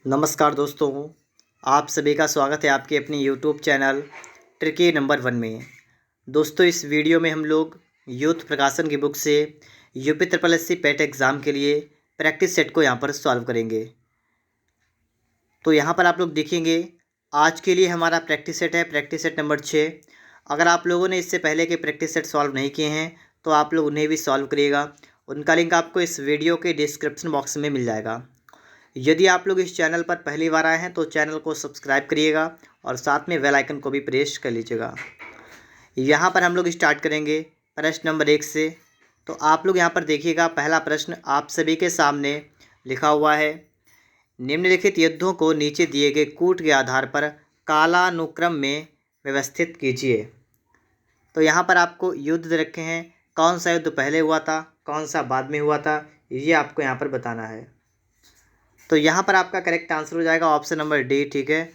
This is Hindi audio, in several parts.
नमस्कार दोस्तों, आप सभी का स्वागत है आपके अपने यूट्यूब चैनल ट्रिकी नंबर 1 में। दोस्तों, इस वीडियो में हम लोग यूथ प्रकाशन की बुक से यूपी ट्रिपल एससी पेट एग्ज़ाम के लिए प्रैक्टिस सेट को यहाँ पर सॉल्व करेंगे। तो यहाँ पर आप लोग देखेंगे, आज के लिए हमारा प्रैक्टिस सेट है प्रैक्टिस सेट नंबर 6। अगर आप लोगों ने इससे पहले के प्रैक्टिस सेट सॉल्व नहीं किए हैं तो आप लोग उन्हें भी सॉल्व करिएगा। उनका लिंक आपको इस वीडियो के डिस्क्रिप्शन बॉक्स में मिल जाएगा। यदि आप लोग इस चैनल पर पहली बार आए हैं तो चैनल को सब्सक्राइब करिएगा और साथ में बेल आइकन को भी प्रेस कर लीजिएगा। यहाँ पर हम लोग स्टार्ट करेंगे प्रश्न नंबर 1 से। तो आप लोग यहाँ पर देखिएगा, पहला प्रश्न आप सभी के सामने लिखा हुआ है, निम्नलिखित युद्धों को नीचे दिए गए कूट के आधार पर कालानुक्रम में व्यवस्थित कीजिए। तो यहाँ पर आपको युद्ध दे रखे हैं, कौन सा युद्ध पहले हुआ था, कौन सा बाद में हुआ था, ये आपको यहाँ पर बताना है। तो यहाँ पर आपका करेक्ट आंसर हो जाएगा ऑप्शन नंबर डी। ठीक है,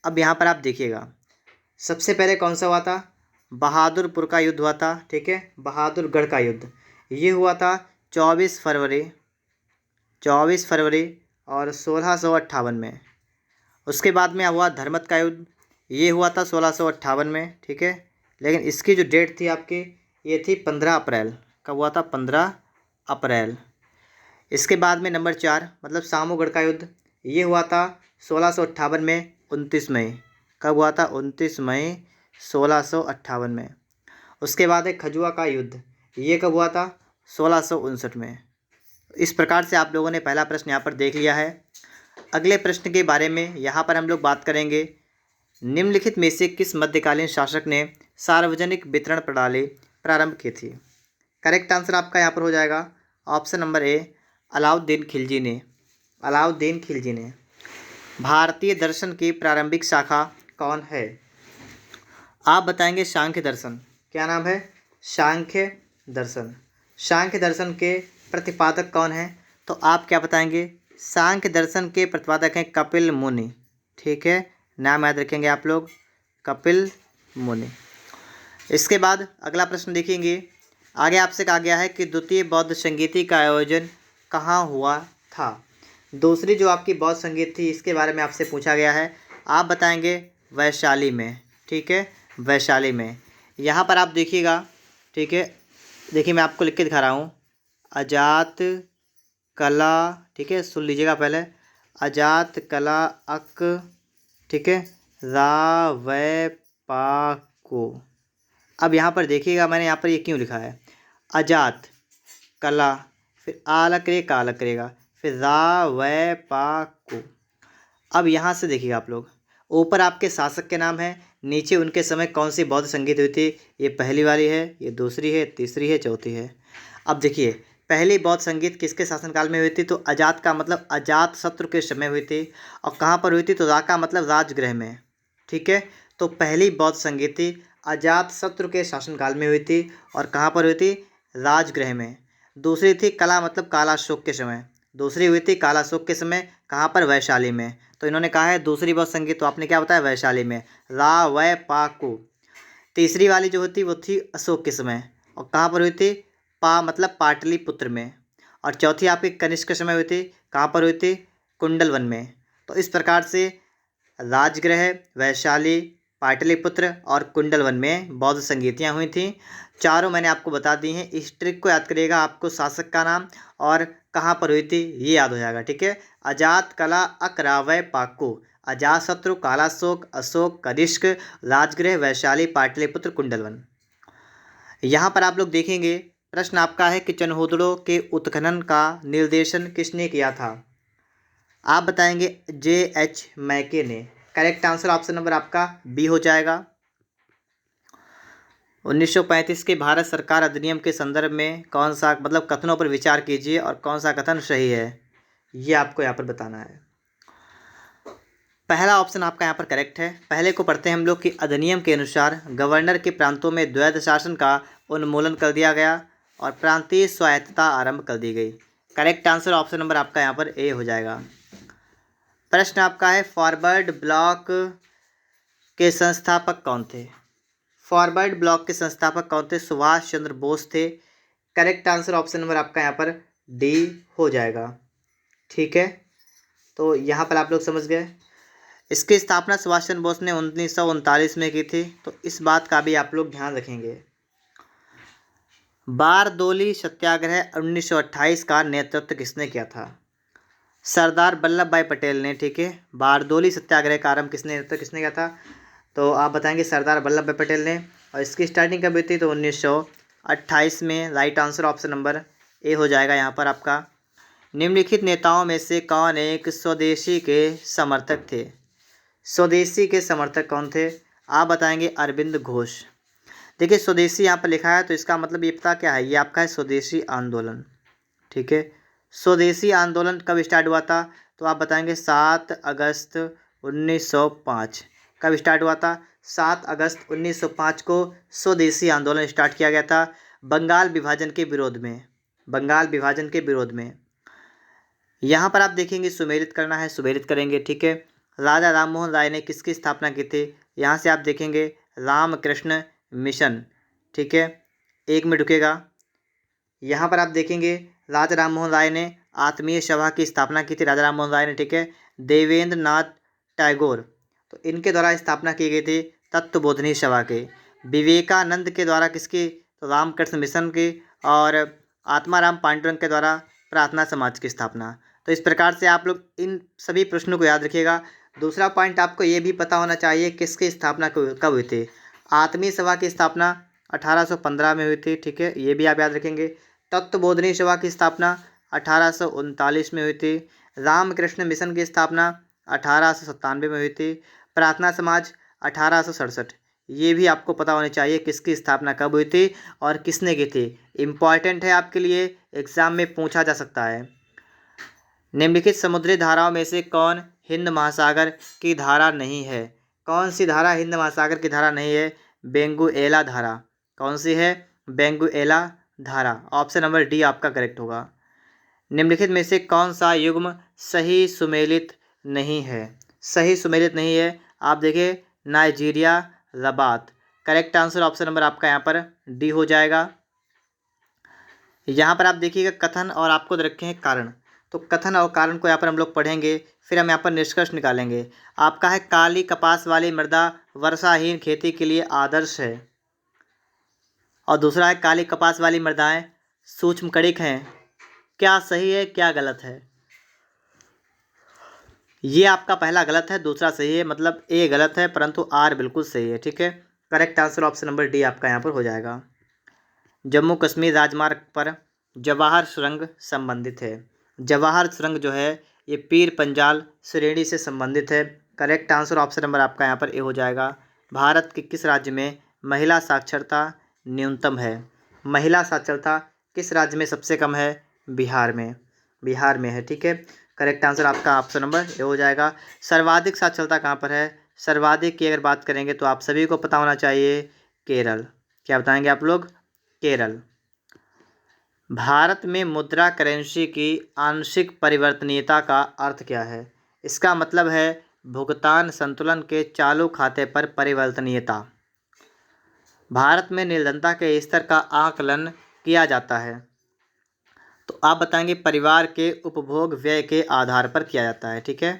अब यहाँ पर आप देखिएगा, सबसे पहले कौन सा हुआ था, बहादुरपुर का युद्ध हुआ था। ठीक है, बहादुरगढ़ का युद्ध ये हुआ था 24 फरवरी और 1658 में। उसके बाद में हुआ धर्मत का युद्ध, ये हुआ था 1658 में। ठीक है, लेकिन इसकी जो डेट थी आपकी, ये थी 15 अप्रैल। कब हुआ था? 15 अप्रैल। इसके बाद में नंबर 4 मतलब सामूगढ़ का युद्ध, ये हुआ था 1658 में 29 मई। कब हुआ था? 29 मई 1658 में। उसके बाद है खजुआ का युद्ध, ये कब हुआ था? 1659 में। इस प्रकार से आप लोगों ने पहला प्रश्न यहाँ पर देख लिया है। अगले प्रश्न के बारे में यहाँ पर हम लोग बात करेंगे, निम्नलिखित में से किस मध्यकालीन शासक ने सार्वजनिक वितरण प्रणाली प्रारंभ की थी? करेक्ट आंसर आपका यहाँ पर हो जाएगा option number A, Alauddin Khilji ने। अलाउद्दीन खिलजी ने। भारतीय दर्शन की प्रारंभिक शाखा कौन है? आप बताएंगे सांख्य दर्शन। क्या नाम है? सांख्य दर्शन। सांख्य दर्शन के प्रतिपादक कौन हैं? तो आप क्या बताएंगे? सांख्य दर्शन के प्रतिपादक हैं कपिल मुनि। ठीक है, नाम याद रखेंगे आप लोग, कपिल मुनि। इसके बाद अगला प्रश्न देखेंगे, आगे आपसे कहा गया है कि द्वितीय बौद्ध संगीति का आयोजन कहाँ हुआ था? दूसरी जो आपकी बौद्ध संगीत थी, इसके बारे में आपसे पूछा गया है। आप बताएंगे वैशाली में। ठीक है, वैशाली में। यहाँ पर आप देखिएगा, ठीक है, देखिए मैं आपको लिख के दिखा रहा हूँ, अजात कला। ठीक है, सुन लीजिएगा पहले, अजात कला अक, ठीक है, रावैपाको। अब यहाँ पर देखिएगा, मैंने यहाँ पर ये क्यों लिखा है, अजात कला, फिर आल करे काल करेगा, फिर रावैपाको। अब यहाँ से देखिएगा आप लोग, ऊपर आपके शासक के नाम है, नीचे उनके समय कौन सी बौद्ध संगीत हुई थी। ये पहली वाली है, ये दूसरी है, तीसरी है, चौथी है। अब देखिए, पहली बौद्ध संगीत किसके शासनकाल में हुई थी? तो अजात का मतलब अजात शत्रु के समय हुई थी। और कहाँ पर हुई थी? तो रा का मतलब राजगृह में। ठीक है, तो पहली बौद्ध संगीत थी अजात शत्रु के शासनकाल में हुई थी और कहाँ पर हुई थी? राजगृह में। दूसरी थी कला मतलब कालाशोक के समय, दूसरी हुई थी कालाशोक के समय, कहाँ पर? वैशाली में। तो इन्होंने कहा है दूसरी बौद्ध संगीत, तो आपने क्या बताया? वैशाली में, रा वै पा को। तीसरी वाली जो होती वो थी अशोक के समय, और कहाँ पर हुई थी? पा मतलब पाटलिपुत्र में। और चौथी आपकी कनिष्क के समय हुई थी, कहाँ पर हुई थी? कुंडल वन में। तो इस प्रकार से राजगृह, वैशाली, पाटलिपुत्र और कुंडल वन में बौद्ध संगीतियाँ हुई थीं। चारों मैंने आपको बता दी हैं। इस ट्रिक को याद करिएगा, आपको शासक का नाम और कहाँ पर हुई थी ये याद हो जाएगा। ठीक है, अजात कला अकरावय पाकू, अजातशत्रु, कालाशोक, अशोक, कनिष्क, राजगृह, वैशाली, पाटलिपुत्र, कुंडलवन। यहाँ पर आप लोग देखेंगे, प्रश्न आपका है कि चनहूदड़ों के उत्खनन का निर्देशन किसने किया था? आप बताएंगे J.H. मैके ने। करेक्ट आंसर ऑप्शन नंबर आपका बी हो जाएगा। 1935 के भारत सरकार अधिनियम के संदर्भ में कौन सा मतलब कथनों पर विचार कीजिए और कौन सा कथन सही है, ये आपको यहाँ पर बताना है। पहला ऑप्शन आपका यहाँ पर करेक्ट है। पहले को पढ़ते हैं हम लोग कि अधिनियम के अनुसार गवर्नर के प्रांतों में द्वैध शासन का उन्मूलन कर दिया गया और प्रांतीय स्वायत्तता आरंभ कर दी गई। करेक्ट आंसर ऑप्शन नंबर आपका यहाँ पर ए हो जाएगा। प्रश्न आपका है, फॉरवर्ड ब्लॉक के संस्थापक कौन थे? फॉरवर्ड ब्लॉक के संस्थापक कौन थे? सुभाष चंद्र बोस थे। करेक्ट आंसर ऑप्शन नंबर आपका यहाँ पर डी हो जाएगा। ठीक है, तो यहाँ पर आप लोग समझ गए। इसकी स्थापना सुभाष चंद्र बोस ने 1939 में की थी, तो इस बात का भी आप लोग ध्यान रखेंगे। बारदोली सत्याग्रह 1928 का नेतृत्व किसने किया था? सरदार वल्लभ भाई पटेल ने, ठीक है। बारदोली सत्याग्रह का आरंभ किसने किया था? तो आप बताएंगे सरदार वल्लभ भाई पटेल ने। और इसकी स्टार्टिंग कब हुई थी? तो 1928 में। Right answer option number A हो जाएगा यहाँ पर आपका। निम्नलिखित नेताओं में से कौन एक स्वदेशी के समर्थक थे? स्वदेशी के समर्थक कौन थे? आप बताएंगे अरविंद घोष। देखिए स्वदेशी यहाँ पर लिखा है, तो इसका मतलब ये पता क्या है, ये आपका है स्वदेशी आंदोलन, ठीक है। स्वदेशी आंदोलन कब स्टार्ट हुआ था? तो आप बताएंगे 7 अगस्त 1905। कब स्टार्ट हुआ था? 7 अगस्त 1905 को स्वदेशी आंदोलन स्टार्ट किया गया था, बंगाल विभाजन के विरोध में। बंगाल विभाजन के विरोध में। यहाँ पर आप देखेंगे सुमेलित करना है, सुमेलित करेंगे, ठीक है। राजा राममोहन राय ने किसकी स्थापना की थी? यहाँ से आप देखेंगे रामकृष्ण मिशन, ठीक है। एक मिनट रुकेगा। यहाँ पर आप देखेंगे राजा राममोहन राय ने आत्मीय सभा की स्थापना की थी, राजा राममोहन राय ने, ठीक है। देवेंद्र नाथ टैगोर, तो इनके द्वारा स्थापना की गई थी तत्वबोधिनी सभा के। विवेकानंद के द्वारा किसकी? तो रामकृष्ण मिशन की। और आत्माराम पांडुरंग के द्वारा प्रार्थना समाज की स्थापना। तो इस प्रकार से आप लोग इन सभी प्रश्नों को याद रखिएगा। दूसरा पॉइंट आपको ये भी पता होना चाहिए किसकी स्थापना कब हुई थी। आत्मीय सभा की स्थापना 1815 में हुई थी, ठीक है, ये भी आप याद रखेंगे। तत्वबोधिनी सभा की स्थापना 1839 में हुई थी। रामकृष्ण मिशन की स्थापना 1897 में हुई थी। प्रार्थना समाज 1867। ये भी आपको पता होनी चाहिए किसकी स्थापना कब हुई थी और किसने की थी। इम्पॉर्टेंट है आपके लिए, एग्जाम में पूछा जा सकता है। निम्नलिखित समुद्री धाराओं में से कौन हिंद महासागर की धारा नहीं है? कौन सी धारा हिंद महासागर की धारा नहीं है? बेंगुएला धारा। कौन सी है? बेंगुएला धारा। ऑप्शन नंबर डी आपका करेक्ट होगा। निम्नलिखित में से कौन सा युग्म सही सुमेलित नहीं है? सही सुमेलित नहीं है, आप देखिए Nigeria Rabat. Correct answer option number आपका यहाँ पर डी हो जाएगा। यहाँ पर आप देखिएगा कथन और आपको दे रखे हैं कारण, तो कथन और कारण को यहाँ पर हम लोग पढ़ेंगे, फिर हम यहाँ पर निष्कर्ष निकालेंगे। आपका है काली कपास वाली मृदा वर्षाहीन खेती के लिए आदर्श है। और दूसरा है काली कपास वाली मृदाएं सूक्ष्म कणिक हैं। क्या सही है क्या गलत है? ये आपका पहला गलत है, दूसरा सही है, मतलब ए गलत है परंतु आर बिल्कुल सही है, ठीक है। Correct answer option number D आपका यहाँ पर हो जाएगा। जम्मू कश्मीर राजमार्ग पर जवाहर सुरंग संबंधित है। जवाहर सुरंग जो है ये पीर पंजाल श्रेणी से संबंधित है। करेक्ट आंसर ऑप्शन नंबर आपका यहाँ पर ए हो जाएगा। भारत के किस राज्य में महिला साक्षरता न्यूनतम है? महिला साक्षरता किस राज्य में सबसे कम है? बिहार में। बिहार में है, ठीक है। करेक्ट आंसर आपका ऑप्शन नंबर ए हो जाएगा। सर्वाधिक साक्षरता कहाँ पर है? सर्वाधिक की अगर बात करेंगे तो आप सभी को पता होना चाहिए केरल। क्या बताएंगे आप लोग? केरल। भारत में मुद्रा करेंसी की आंशिक परिवर्तनीयता का अर्थ क्या है? इसका मतलब है भुगतान संतुलन के चालू खाते पर परिवर्तनीयता। भारत में निर्धनता के स्तर का आकलन किया जाता है, तो आप बताएंगे परिवार के उपभोग व्यय के आधार पर किया जाता है, ठीक है।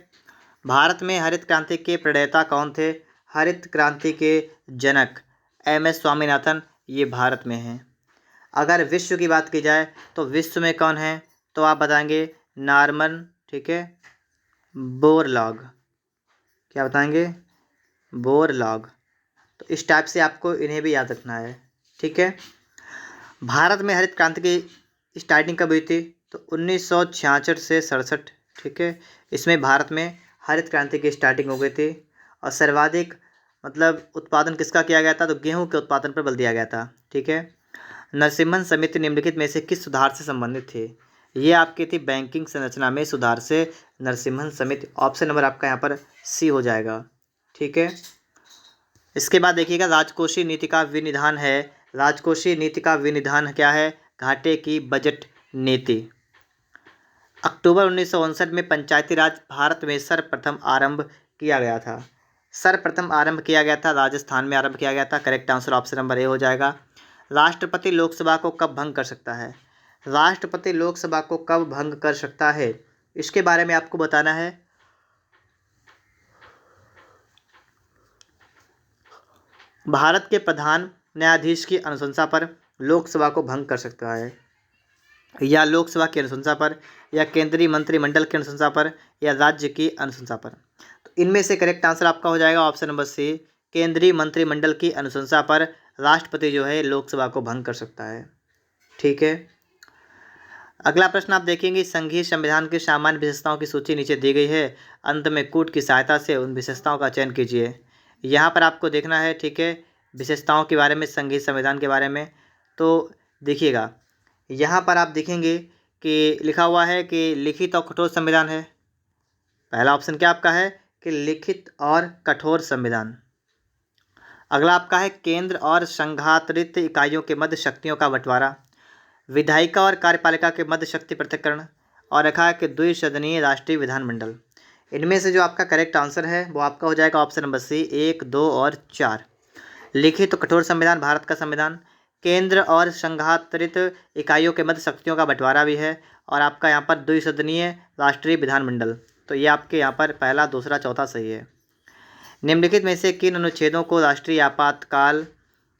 भारत में हरित क्रांति के प्रणेता कौन थे? हरित क्रांति के जनक एम.एस. स्वामीनाथन, ये भारत में हैं। अगर विश्व की बात की जाए तो विश्व में कौन है? तो आप बताएंगे नॉर्मन, ठीक है, बोरलॉग। क्या बताएंगे? बोरलॉग। तो इस टाइप से आपको इन्हें भी याद रखना है, ठीक है। भारत में हरित क्रांति की स्टार्टिंग कब हुई थी? तो 1966 से 67, ठीक है। इसमें भारत में हरित क्रांति की स्टार्टिंग हो गई थी। और सर्वाधिक मतलब उत्पादन किसका किया गया था? तो गेहूं के उत्पादन पर बल दिया गया था, ठीक है। नरसिम्हन समिति निम्नलिखित में से किस सुधार से संबंधित थी? ये आपकी थी बैंकिंग संरचना में सुधार से नरसिम्हन समिति। ऑप्शन नंबर आपका यहाँ पर सी हो जाएगा, ठीक है। इसके बाद देखिएगा राजकोषीय नीति का विनिधान है। राजकोषीय नीति का विनिधान क्या है? घाटे की बजट नीति। अक्टूबर 1959 में पंचायती राज भारत में सर्वप्रथम आरंभ किया गया था। सर्वप्रथम आरंभ किया गया था राजस्थान में आरंभ किया गया था। Correct answer option number A हो जाएगा। राष्ट्रपति लोकसभा को कब भंग कर सकता है? राष्ट्रपति लोकसभा को कब भंग कर सकता है, इसके बारे में आपको बताना है। भारत के प्रधान न्यायाधीश की अनुशंसा पर लोकसभा को भंग कर सकता है, या लोकसभा की अनुशंसा पर, या केंद्रीय मंत्रिमंडल की अनुशंसा पर, या राज्य की अनुशंसा पर। तो इनमें से करेक्ट आंसर आपका हो जाएगा ऑप्शन नंबर सी, केंद्रीय मंत्रिमंडल की अनुशंसा पर राष्ट्रपति जो है लोकसभा को भंग कर सकता है। ठीक है। अगला प्रश्न आप देखेंगे, संघीय संविधान की सामान्य विशेषताओं की सूची नीचे दी गई है, अंत में कूट की सहायता से उन विशेषताओं का चयन कीजिए। यहाँ पर आपको देखना है, ठीक है, विशेषताओं के बारे में, संघीय संविधान के बारे में। तो देखिएगा, यहाँ पर आप देखेंगे कि लिखा हुआ है कि लिखित और कठोर संविधान है। पहला ऑप्शन क्या आपका है कि लिखित और कठोर संविधान। अगला आपका है केंद्र और संघातरित इकाइयों के मध्य शक्तियों का बंटवारा, विधायिका और कार्यपालिका के मध्य शक्ति पृथक्करण, और रखा है कि द्विसदनीय राष्ट्रीय विधानमंडल। इनमें से जो आपका करेक्ट आंसर है वो आपका हो जाएगा ऑप्शन नंबर सी, 1, 2 और 4। लिखित तो कठोर संविधान भारत का संविधान, केंद्र और संघातरित इकाइयों के मध्य शक्तियों का बंटवारा भी है, और आपका यहाँ पर द्विसदनीय राष्ट्रीय विधानमंडल। तो ये आपके यहाँ पर पहला, दूसरा, चौथा सही है। निम्नलिखित में से किन अनुच्छेदों को राष्ट्रीय आपातकाल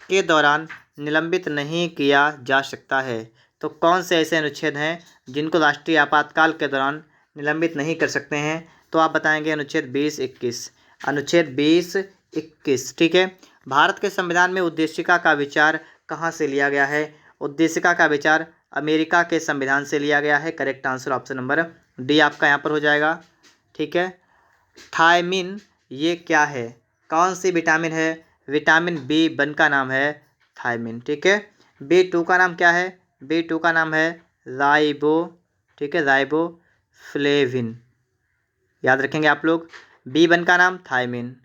के दौरान निलंबित नहीं किया जा सकता है? तो कौन से ऐसे अनुच्छेद हैं जिनको राष्ट्रीय आपातकाल के दौरान निलंबित नहीं कर सकते हैं? तो आप बताएंगे अनुच्छेद 20, 21। अनुच्छेद 20, 21, ठीक है। भारत के संविधान में उद्देशिका का विचार कहाँ से लिया गया है? उद्देशिका का विचार अमेरिका के संविधान से लिया गया है। Correct answer option number D आपका यहाँ पर हो जाएगा। ठीक है। थायमिन ये क्या है? कौन सी विटामिन है? विटामिन B1 का नाम है थायमिन। ठीक है। B2 का नाम क्या है? B2 का नाम है राइबो। ठीक है, राइबोफ्लेविन। याद रखेंगे आप लोग। B1 का नाम थायमिन,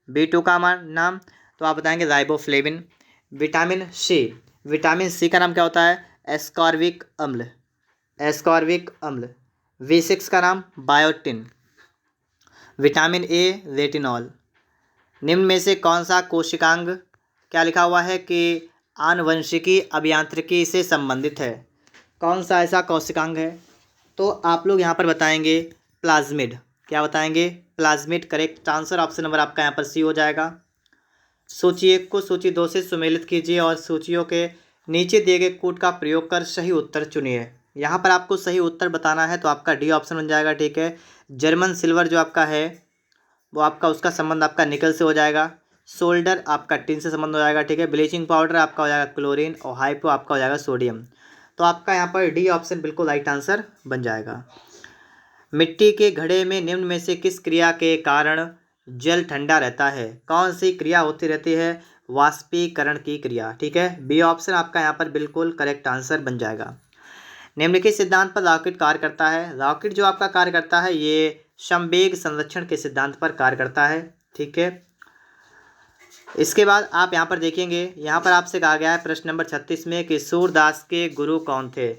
B2 का नाम तो आप बताएंगे riboflavin. Vitamin C, vitamin C का नाम क्या होता है? एस्कॉर्बिक अम्ल, एस्कॉर्बिक अम्ल। V6 का नाम बायोटिन। Vitamin A retinol. निम्न में से कौन सा कोशिकांग, क्या लिखा हुआ है कि आनुवंशिकी अभियांत्रिकी से संबंधित है? कौन सा ऐसा कोशिकांग है? तो आप लोग यहाँ पर बताएंगे प्लाज्मिड। क्या बताएंगे? Plasmid. Correct answer option number आपका यहाँ पर सी हो जाएगा। सूची 1 को सूची 2 से सुमेलित कीजिए और सूचियों के नीचे दिए गए कूट का प्रयोग कर सही उत्तर चुनिए। यहाँ पर आपको सही उत्तर बताना है तो आपका डी ऑप्शन बन जाएगा। ठीक है। जर्मन सिल्वर जो आपका है वो आपका, उसका संबंध आपका निकल से हो जाएगा। सोल्डर आपका टिन से संबंध हो जाएगा। ठीक है। ब्लीचिंग पाउडर आपका हो जाएगा क्लोरीन, और हाइपो आपका हो जाएगा सोडियम। तो आपका यहाँ पर डी ऑप्शन बिल्कुल राइट आंसर बन जाएगा। मिट्टी के घड़े में निम्न में से किस क्रिया के कारण जल ठंडा रहता है? कौन सी क्रिया होती रहती है? वाष्पीकरण की क्रिया। ठीक है। बी ऑप्शन आपका यहाँ पर बिल्कुल करेक्ट आंसर बन जाएगा। निम्नलिखित सिद्धांत पर रॉकेट कार्य करता है? रॉकेट जो आपका कार्य करता है ये संवेग संरक्षण के सिद्धांत पर कार्य करता है। ठीक है। इसके बाद आप यहाँ पर देखेंगे, यहाँ पर आपसे कहा गया है प्रश्न नंबर 36 में कि सूरदास के गुरु कौन थे?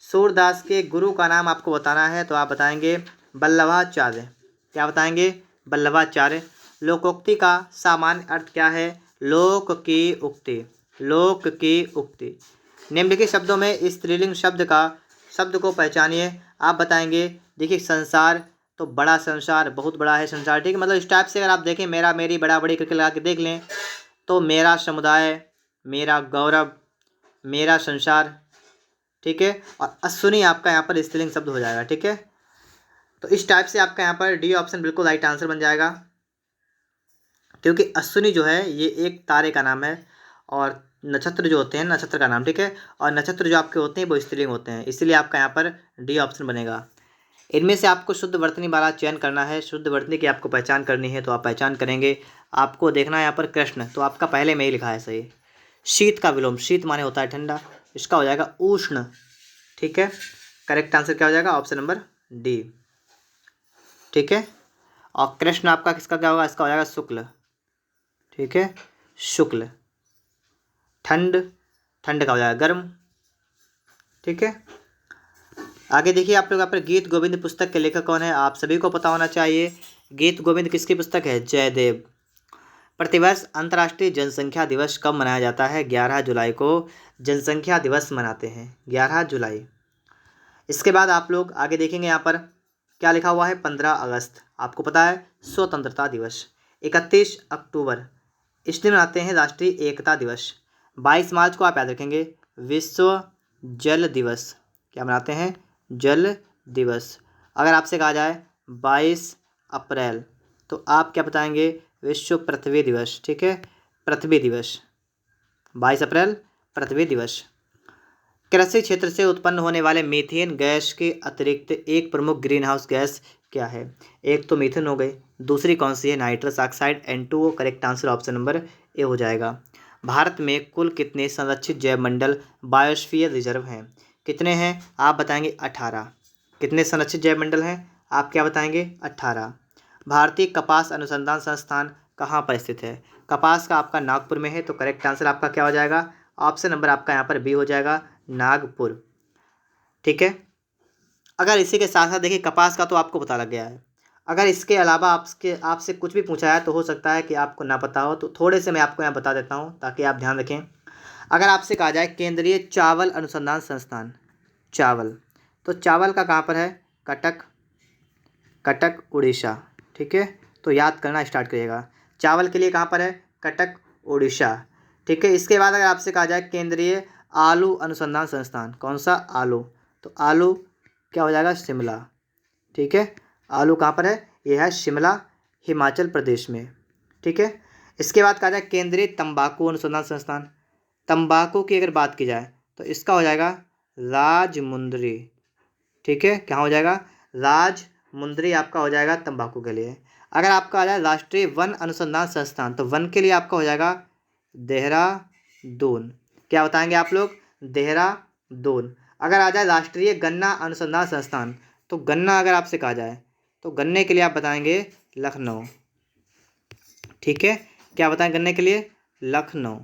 सूरदास के गुरु का नाम आपको बताना है तो आप बताएंगे वल्लभाचार्य। क्या बताएंगे? वल्लभाचार्य। लोकोक्ति का सामान्य अर्थ क्या है? लोक की उक्ति, लोक की उक्ति। निम्नलिखित शब्दों में स्त्रीलिंग शब्द को पहचानिए। आप बताएंगे, देखिए संसार, तो बड़ा संसार, बहुत बड़ा है संसार। ठीक है। मतलब इस टाइप से अगर आप देखें, मेरा, मेरी, बड़ा, बड़ी करके लगा के देख लें तो मेरा समुदाय, मेरा गौरव, मेरा संसार। ठीक है। और अश्विनी आपका यहाँ पर स्त्रीलिंग शब्द हो जाएगा। ठीक है। तो इस टाइप से आपका यहाँ पर डी ऑप्शन बिल्कुल राइट आंसर बन जाएगा, क्योंकि अश्विनी जो है ये एक तारे का नाम है, और नक्षत्र जो होते हैं नक्षत्र का नाम। ठीक है। और नक्षत्र जो आपके होते हैं वो स्त्रीलिंग होते हैं, इसीलिए आपका यहाँ पर डी ऑप्शन बनेगा। इनमें से आपको शुद्ध वर्तनी वाला चयन करना है। शुद्ध वर्तनी की आपको पहचान करनी है तो आप पहचान करेंगे। आपको देखना है यहाँ पर कृष्ण, तो आपका पहले में ही लिखा है सही। शीत का विलोम, शीत माने होता है ठंडा, इसका हो जाएगा उष्ण। ठीक है। करेक्ट आंसर क्या हो जाएगा? Option number D. ठीक है। और कृष्ण आपका किसका क्या होगा? इसका हो जाएगा शुक्ल। ठीक है, शुक्ल। ठंड, ठंड का हो जाएगा गर्म। ठीक है। आगे देखिए आप लोग यहाँ पर गीत गोविंद पुस्तक के लेखक कौन है? आप सभी को पता होना चाहिए। गीत गोविंद किसकी पुस्तक है? जयदेव। प्रतिवर्ष अंतर्राष्ट्रीय जनसंख्या दिवस कब मनाया जाता है? 11 जुलाई को जनसंख्या दिवस मनाते हैं, 11 जुलाई। इसके बाद आप लोग आगे देखेंगे, यहाँ पर क्या लिखा हुआ है? 15 अगस्त आपको पता है स्वतंत्रता दिवस। 31 अक्टूबर, इस दिन मनाते हैं राष्ट्रीय एकता दिवस। 22 मार्च को आप याद रखेंगे विश्व जल दिवस। क्या मनाते हैं? जल दिवस। अगर आपसे कहा जाए 22 अप्रैल तो आप क्या बताएंगे? विश्व पृथ्वी दिवस। ठीक है, पृथ्वी दिवस, 22 अप्रैल पृथ्वी दिवस। कृषि क्षेत्र से उत्पन्न होने वाले मीथेन गैस के अतिरिक्त एक प्रमुख ग्रीन हाउस गैस क्या है? एक तो मीथेन हो गई, दूसरी कौन सी है? Nitrous oxide, N2O। Correct answer option number A हो जाएगा। भारत में कुल कितने संरक्षित जैव मंडल बायोस्फीयर रिजर्व हैं? कितने हैं? आप बताएंगे 18। कितने संरक्षित जैव मंडल हैं? आप क्या बताएंगे? 18। भारतीय कपास अनुसंधान संस्थान कहाँ पर स्थित है? कपास का आपका नागपुर में है, तो करेक्ट आंसर आपका क्या हो जाएगा? ऑप्शन नंबर आपका यहाँ पर बी हो जाएगा, नागपुर। ठीक है। अगर इसी के साथ साथ देखिए कपास का तो आपको पता लग गया है। अगर इसके अलावा आपसे कुछ भी पूछा है तो हो सकता है कि आपको ना पता हो, तो थोड़े से मैं आपको यहाँ बता देता हूँ ताकि आप ध्यान रखें। अगर आपसे कहा जाए केंद्रीय चावल अनुसंधान संस्थान, चावल, तो चावल का कहाँ पर है? कटक, कटक उड़ीसा। ठीक है, तो याद करना स्टार्ट करिएगा। चावल के लिए कहाँ पर है? कटक उड़ीसा। ठीक है। इसके बाद अगर आपसे कहा जाए केंद्रीय आलू अनुसंधान संस्थान, कौन सा? आलू, तो आलू क्या हो जाएगा? शिमला। ठीक है, आलू कहाँ पर है? ये है शिमला, हिमाचल प्रदेश में। ठीक है। इसके बाद कहा जाए केंद्रीय तंबाकू अनुसंधान संस्थान, तंबाकू की अगर बात की जाए तो इसका हो जाएगा राजमुंदरी। ठीक है, क्या हो जाएगा? राजमुंदरी आपका हो जाएगा तंबाकू के लिए। अगर आपका आ जाए राष्ट्रीय वन अनुसंधान संस्थान, तो वन के लिए आपका हो जाएगा देहरादून। क्या बताएंगे आप लोग? देहरादून। अगर आ जाए राष्ट्रीय गन्ना अनुसंधान संस्थान, तो गन्ना अगर आपसे कहा जाए तो गन्ने के लिए आप बताएंगे लखनऊ। ठीक है, क्या बताएं गन्ने के लिए? लखनऊ।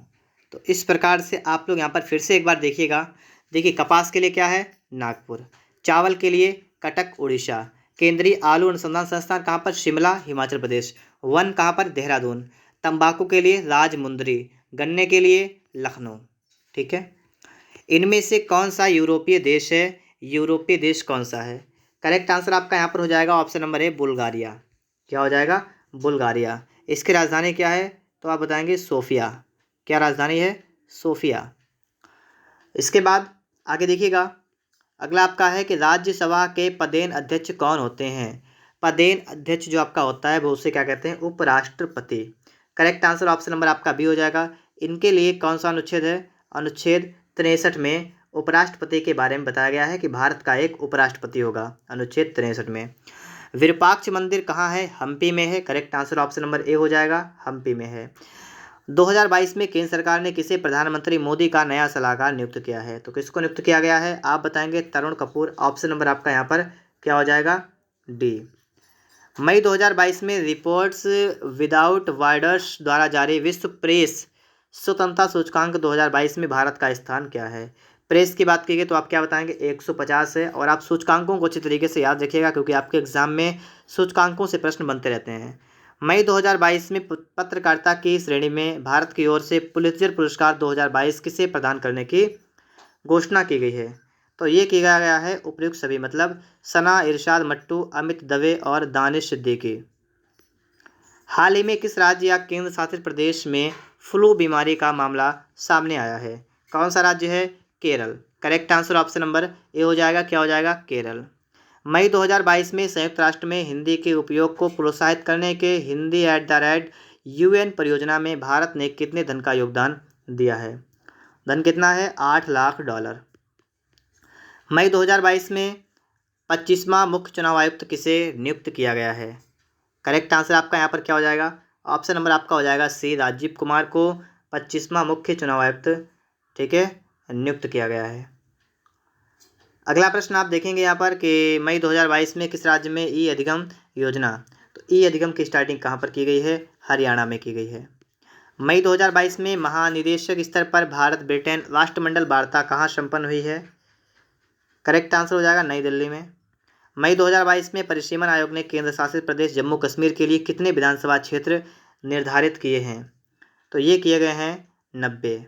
तो इस प्रकार से आप लोग यहाँ पर फिर से एक बार देखिएगा। देखिए कपास के लिए क्या है? नागपुर। चावल के लिए कटक उड़ीसा। केंद्रीय आलू अनुसंधान संस्थान कहाँ पर? शिमला, हिमाचल प्रदेश। वन कहाँ पर? देहरादून। तंबाकू के लिए राजमुंदरी। गन्ने के लिए लखनऊ। ठीक है। इनमें से कौन सा यूरोपीय देश है? यूरोपीय देश कौन सा है? करेक्ट आंसर आपका यहाँ पर हो जाएगा ऑप्शन नंबर ए, बुल्गारिया। क्या हो जाएगा? बुल्गारिया। इसकी राजधानी क्या है? तो आप बताएंगे सोफिया। क्या राजधानी है? सोफिया। इसके बाद आगे देखिएगा, अगला आपका है कि राज्यसभा के पदेन अध्यक्ष कौन होते हैं? पदेन अध्यक्ष जो आपका होता है वो उसे क्या कहते हैं? उपराष्ट्रपति। करेक्ट आंसर ऑप्शन नंबर आपका बी हो जाएगा। इनके लिए कौन सा अनुच्छेद है? अनुच्छेद 63 में उपराष्ट्रपति के बारे में बताया गया है कि भारत का एक उपराष्ट्रपति होगा, अनुच्छेद 63 में। विरूपाक्ष मंदिर कहाँ है? हम्पी में है। Correct answer option number A हो जाएगा, हम्पी में है। 2022 में केंद्र सरकार ने किसे प्रधानमंत्री मोदी का नया सलाहकार नियुक्त किया है? तो किसको नियुक्त किया गया है? आप बताएंगे तरुण कपूर। ऑप्शन नंबर आपका यहाँ पर क्या हो जाएगा? डी। मई 2022 में रिपोर्ट्स विदाउट बॉर्डर्स द्वारा जारी विश्व प्रेस स्वतंत्रता सूचकांक 2022 में भारत का स्थान क्या है? प्रेस की बात कीजिए तो आप क्या बताएंगे? 150 है। और आप सूचकांकों को अच्छी तरीके से याद रखिएगा क्योंकि आपके एग्जाम में सूचकांकों से प्रश्न बनते रहते हैं। मई 2022 में पत्रकारिता की श्रेणी में भारत की ओर से पुलित्जर पुरस्कार 2022 किसे प्रदान करने की घोषणा की गई है? तो ये किया गया है उपयुक्त सभी, मतलब सना, इरशाद मट्टू, अमित दवे और दानिश सिद्दीकी। हाल ही में किस राज्य या केंद्र शासित प्रदेश में फ्लू बीमारी का मामला सामने आया है? कौन सा राज्य है? Kerala. Correct answer option number A हो जाएगा। क्या हो जाएगा? केरल। मई 2022 में संयुक्त राष्ट्र में हिंदी के उपयोग को प्रोत्साहित करने के हिंदी @UN परियोजना में भारत ने कितने धन का योगदान दिया है? धन कितना है? $8 लाख। मई 2022 में 25वां मुख्य चुनाव आयुक्त किसे नियुक्त किया गया है? करेक्ट आंसर आपका यहाँ पर क्या हो जाएगा? ऑप्शन नंबर आपका हो जाएगा सी, राजीव कुमार को 25वां मुख्य चुनाव आयुक्त, ठीक है, नियुक्त किया गया है। अगला प्रश्न आप देखेंगे यहाँ पर कि मई 2022 में किस राज्य में ई अधिगम योजना, तो ई अधिगम की स्टार्टिंग कहाँ पर की गई है? हरियाणा में की गई है। मई 2022 में महानिदेशक स्तर पर भारत ब्रिटेन राष्ट्रमंडल वार्ता कहाँ संपन्न हुई है? करेक्ट आंसर हो जाएगा नई दिल्ली में। मई 2022 में परिसीमन आयोग ने केंद्र शासित प्रदेश जम्मू कश्मीर के लिए कितने विधानसभा क्षेत्र निर्धारित किए हैं? तो ये किए गए हैं 90।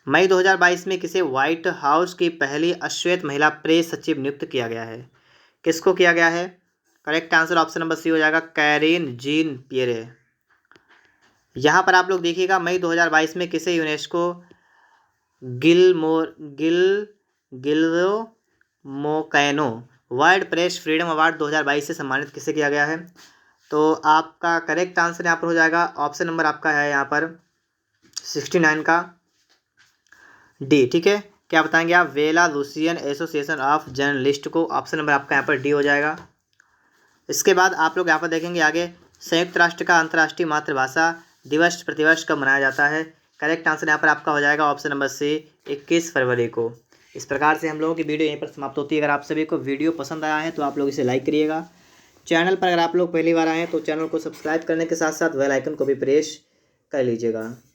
मई 2022 में किसे व्हाइट हाउस की पहली अश्वेत महिला प्रेस सचिव नियुक्त किया गया है? किसको किया गया है? Correct answer option number C हो जाएगा, कैरीन जीन पियरे। यहाँ पर आप लोग देखिएगा मई 2022 में किसे UNESCO Guillermo Cano world press freedom award 2022 से सम्मानित किसे किया गया है। तो आपका करेक्ट आंसर यहाँ पर हो जाएगा ऑप्शन नंबर आपका है यहाँ पर 69 का डी। ठीक है, क्या बताएंगे आप, बेलारूसियन एसोसिएशन ऑफ जर्नलिस्ट को, ऑप्शन नंबर आपका यहाँ पर डी हो जाएगा। इसके बाद आप लोग यहाँ पर देखेंगे आगे, संयुक्त राष्ट्र का अंतर्राष्ट्रीय मातृभाषा दिवस प्रतिवर्ष कब मनाया जाता है। करेक्ट आंसर यहाँ पर आपका हो जाएगा ऑप्शन नंबर सी 21 फरवरी को। इस प्रकार से हम लोगों की वीडियो यहीं पर समाप्त होती है। अगर आप सभी को वीडियो पसंद आया है तो आप लोग इसे लाइक करिएगा। चैनल पर अगर आप लोग पहली बार आए हैं तो चैनल को सब्सक्राइब करने के साथ साथ बेल आइकन को भी प्रेस कर लीजिएगा।